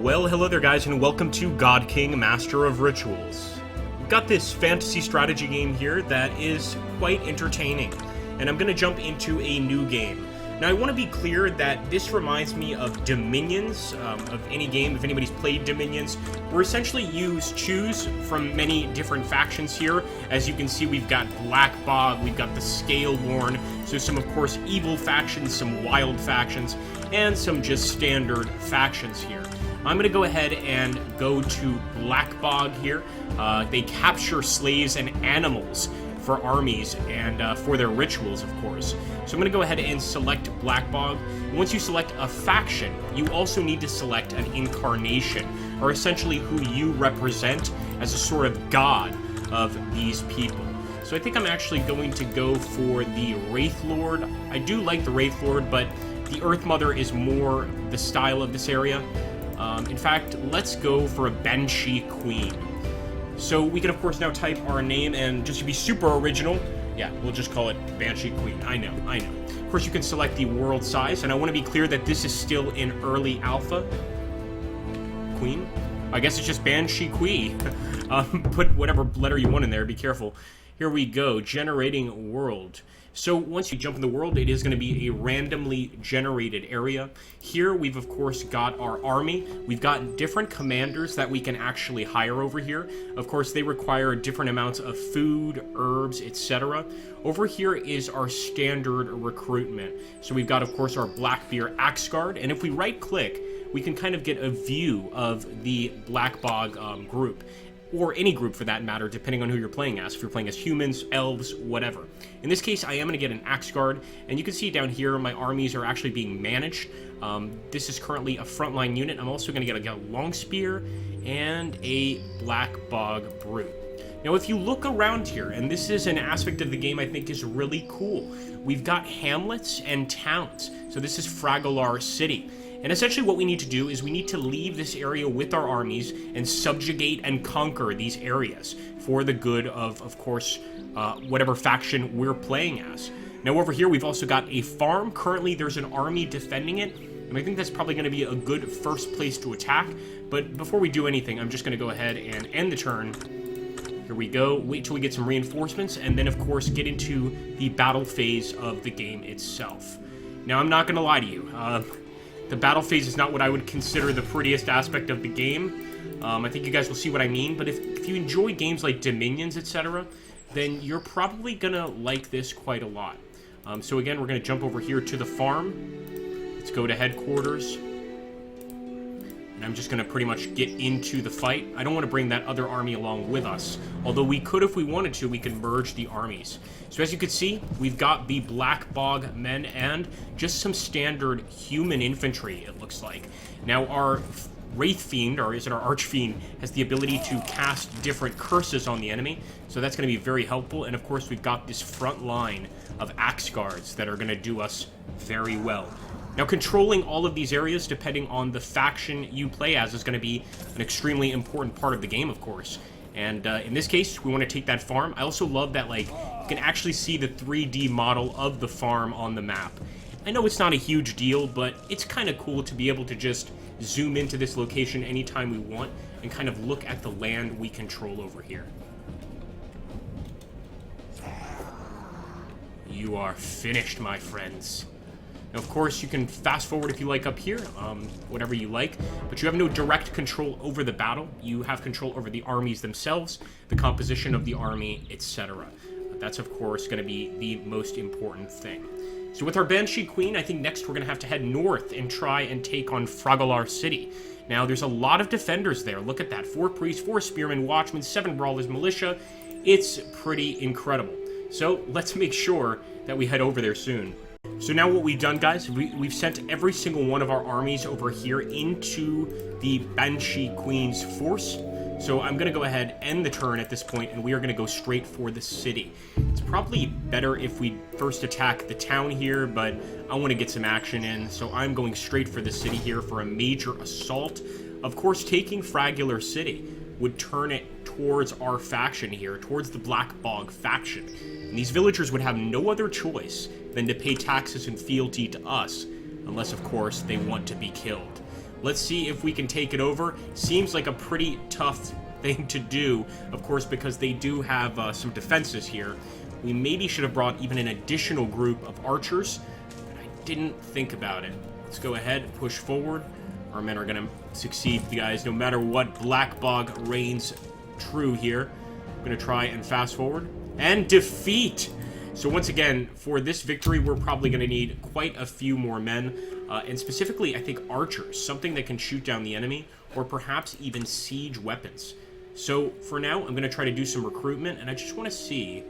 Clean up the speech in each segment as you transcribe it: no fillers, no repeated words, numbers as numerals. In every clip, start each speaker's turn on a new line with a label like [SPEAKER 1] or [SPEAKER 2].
[SPEAKER 1] Well, hello there guys, and welcome to Godking Master of Rituals. We've got this fantasy strategy game here that is quite entertaining, and I'm going to jump into a new game. Now, I want to be clear that this reminds me of Dominions, of any game, if anybody's played Dominions, where essentially you choose from many different factions here. As you can see, we've got Black Bog, we've got the Scaleborn, so some, of course, evil factions, some wild factions, and some just standard factions here. I'm going to go ahead and go to Black Bog here. They capture slaves and animals for armies and for their rituals, of course. So I'm going to go ahead and select Black Bog. Once you select a faction, you also need to select an incarnation, or essentially who you represent as a sort of god of these people. So I think I'm actually going to go for the Wraith Lord. I do like the Wraith Lord, but the Earth Mother is more the style of this area. In fact, let's go for a Banshee Queen. So we can, of course, now type our name, and just to be super original, yeah, we'll just call it Banshee Queen. I know. Of course, you can select the world size, and I want to be clear that this is still in early alpha. Queen? I guess it's just Banshee Queen. Put whatever letter you want in there, be careful. Here we go, generating world. So once you jump in the world, it is going to be a randomly generated area. Here we've of course got our army. We've got different commanders that we can actually hire over here. Of course, they require different amounts of food, herbs, etc. Over here is our standard recruitment. So we've got of course our Blackbeard Axe Guard, and if we right click, we can kind of get a view of the Black Bog group. Or any group for that matter, depending on who you're playing as. If you're playing as humans, elves, whatever. In this case, I am going to get an Axe Guard, and you can see down here my armies are actually being managed. This is currently a frontline unit. I'm also going to get a Long Spear and a Black Bog Brute. Now, if you look around here, and this is an aspect of the game I think is really cool, we've got hamlets and towns. So this is Fragolar City. And essentially what we need to do is we need to leave this area with our armies and subjugate and conquer these areas for the good of course, whatever faction we're playing as. Now over here we've also got a farm. Currently there's an army defending it, and I think that's probably going to be a good first place to attack. But before we do anything, I'm just going to go ahead and end the turn. Here we go, wait till we get some reinforcements, and then of course get into the battle phase of the game itself. Now I'm not going to lie to you, the battle phase is not what I would consider the prettiest aspect of the game. I think you guys will see what I mean, but if you enjoy games like Dominions, etc., then you're probably gonna like this quite a lot. So again, we're gonna jump over here to the farm. Let's go to headquarters. And I'm just gonna pretty much get into the fight. I don't want to bring that other army along with us. Although we could, if we wanted to, we could merge the armies. So as you can see, we've got the Black Bog men and just some standard human infantry, it looks like. Now our Wraith Fiend, or is it our Archfiend, has the ability to cast different curses on the enemy. So that's going to be very helpful. And of course, we've got this front line of Axe Guards that are going to do us very well. Now, controlling all of these areas, depending on the faction you play as, is going to be an extremely important part of the game, of course. And in this case, we want to take that farm. I also love that, like, you can actually see the 3D model of the farm on the map. I know it's not a huge deal, but it's kind of cool to be able to just zoom into this location anytime we want and kind of look at the land we control over here. You are finished, my friends. Now, of course, you can fast forward if you like up here, whatever you like, but you have no direct control over the battle. You have control over the armies themselves, the composition of the army, etc. That's, of course, going to be the most important thing. So with our Banshee Queen, I think next we're going to head north and try and take on Fragolar City. Now, there's a lot of defenders there. Look at that. 4 priests, 4 spearmen, watchmen, 7 brawlers, militia. It's pretty incredible. So let's make sure that we head over there soon. So now what we've done, guys, we've sent every single one of our armies over here into the Banshee Queen's force. So I'm going to go ahead and end the turn at this point, and we are going to go straight for the city. It's probably better if we first attack the town here, but I want to get some action in, so I'm going straight for the city here for a major assault. Of course, taking Fragolar City would turn it towards our faction here, towards the Black Bog faction. And these villagers would have no other choice than to pay taxes and fealty to us, unless, of course, they want to be killed. Let's see if we can take it over. Seems like a pretty tough thing to do, of course, because they do have some defenses here. We maybe should have brought even an additional group of archers, but I didn't think about it. Let's go ahead, push forward. Our men are going to succeed, guys, no matter what. Black Bog reigns true here. I'm going to try and fast forward. And defeat! So once again, for this victory, we're probably going to need quite a few more men. And specifically, I think archers. Something that can shoot down the enemy, or perhaps even siege weapons. So for now, I'm going to try to do some recruitment, and I just want to see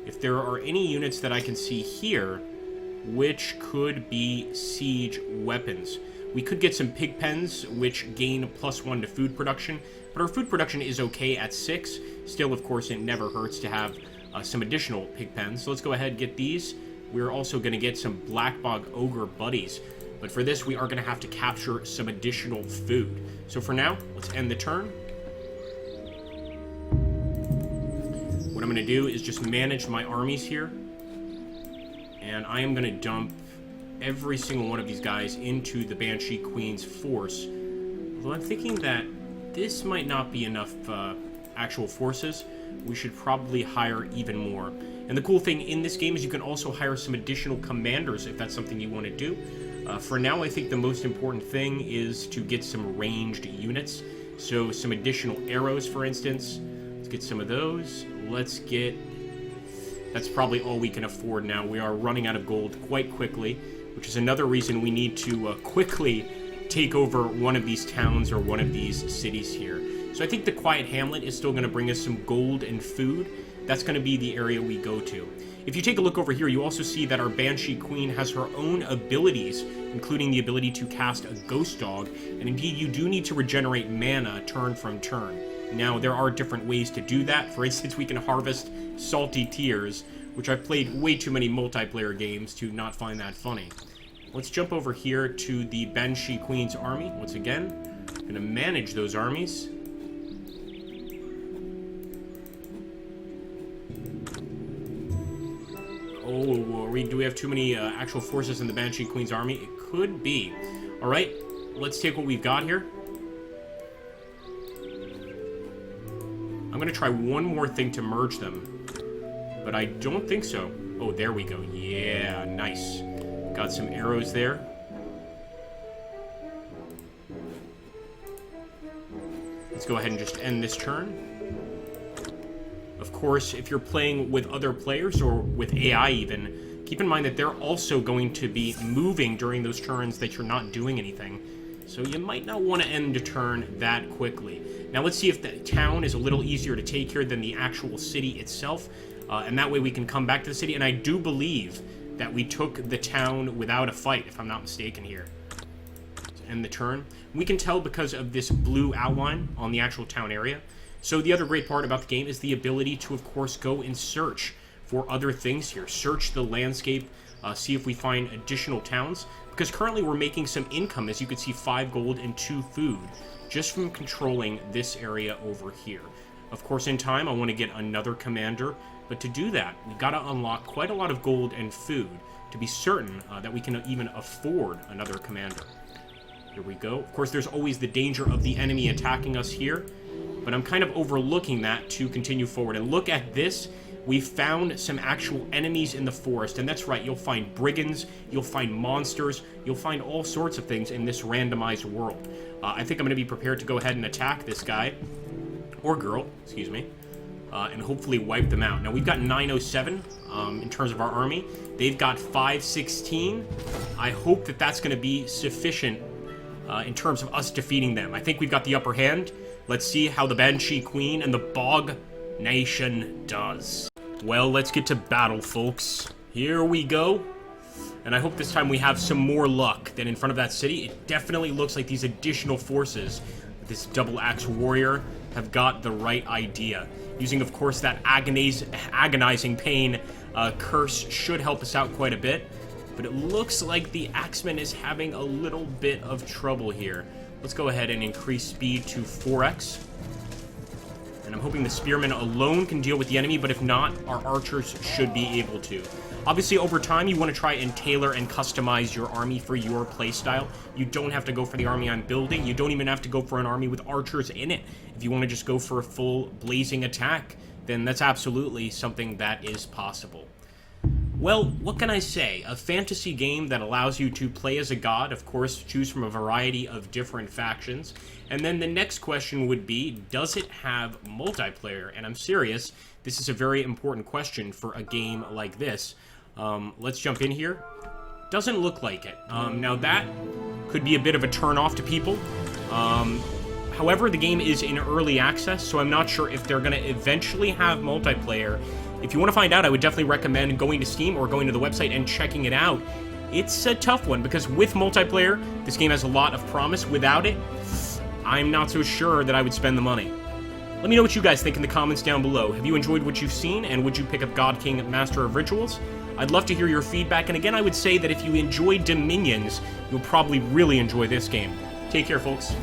[SPEAKER 1] if there are any units that I can see here which could be siege weapons. We could get some pig pens, which gain +1 to food production, but our food production is okay at 6. Still, of course, it never hurts to have some additional pig pens. So let's go ahead and get these. We're also going to get some Black Bog Ogre buddies, but for this, we are going to have to capture some additional food. So for now, let's end the turn. What I'm going to do is just manage my armies here, and I am going to dump every single one of these guys into the Banshee Queen's force. Although I'm thinking that this might not be enough actual forces. We should probably hire even more. And the cool thing in this game is you can also hire some additional commanders if that's something you want to do. For now, I think the most important thing is to get some ranged units. So some additional arrows, for instance. Let's get some of those. Let's get... That's probably all we can afford now. We are running out of gold quite quickly, which is another reason we need to quickly take over one of these towns or one of these cities here. So I think the Quiet Hamlet is still going to bring us some gold and food. That's going to be the area we go to. If you take a look over here, you also see that our Banshee Queen has her own abilities, including the ability to cast a Ghost Dog, and indeed you do need to regenerate mana turn from turn. Now, there are different ways to do that. For instance, we can harvest Salty Tears, which I've played way too many multiplayer games to not find that funny. Let's jump over here to the Banshee Queen's army. Once again, I'm going to manage those armies. Oh, do we have too many actual forces in the Banshee Queen's army? It could be. All right, let's take what we've got here. I'm going to try one more thing to merge them, but I don't think so. Oh, there we go. Yeah, nice. Got some arrows there. Let's go ahead and just end this turn. Of course, if you're playing with other players or with AI even, keep in mind that they're also going to be moving during those turns that you're not doing anything. So you might not want to end a turn that quickly. Now let's see if the town is a little easier to take here than the actual city itself. And that way we can come back to the city. And I do believe that we took the town without a fight, if I'm not mistaken here. Let's end the turn. We can tell because of this blue outline on the actual town area. So the other great part about the game is the ability to, of course, go and search for other things here. Search the landscape, see if we find additional towns. Because currently we're making some income, as you can see, 5 gold and 2 food, just from controlling this area over here. Of course, in time, I want to get another commander. But to do that, we've got to unlock quite a lot of gold and food to be certain that we can even afford another commander. Here we go. Of course, there's always the danger of the enemy attacking us here. But I'm kind of overlooking that to continue forward. And look at this. We found some actual enemies in the forest. And that's right, you'll find brigands, you'll find monsters, you'll find all sorts of things in this randomized world. I think I'm going to be prepared to go ahead and attack this guy, or girl, excuse me, and hopefully wipe them out. Now, we've got 907 in terms of our army. They've got 516. I hope that that's going to be sufficient in terms of us defeating them. I think we've got the upper hand. Let's see how the Banshee Queen and the Bog Nation does. Well, let's get to battle, folks. Here we go. And I hope this time we have some more luck than in front of that city. It definitely looks like these additional forces, this double-axe warrior, have got the right idea. Using, of course, that agonizing pain curse should help us out quite a bit. But it looks like the Axeman is having a little bit of trouble here. Let's go ahead and increase speed to 4x. And I'm hoping the Spearmen alone can deal with the enemy, but if not, our archers should be able to. Obviously, over time, you want to try and tailor and customize your army for your playstyle. You don't have to go for the army I'm building. You don't even have to go for an army with archers in it. If you want to just go for a full blazing attack, then that's absolutely something that is possible. Well, what can I say? A fantasy game that allows you to play as a god, of course, choose from a variety of different factions. And then the next question would be, does it have multiplayer? And I'm serious, this is a very important question for a game like this. Let's jump in here. Doesn't look like it. Now that could be a bit of a turn-off to people. However, the game is in early access, so I'm not sure if they're going to eventually have multiplayer. If you want to find out, I would definitely recommend going to Steam or going to the website and checking it out. It's a tough one, because with multiplayer, this game has a lot of promise. Without it, I'm not so sure that I would spend the money. Let me know what you guys think in the comments down below. Have you enjoyed what you've seen, and would you pick up Godking Master of Rituals? I'd love to hear your feedback, and again, I would say that if you enjoyed Dominions, you'll probably really enjoy this game. Take care, folks.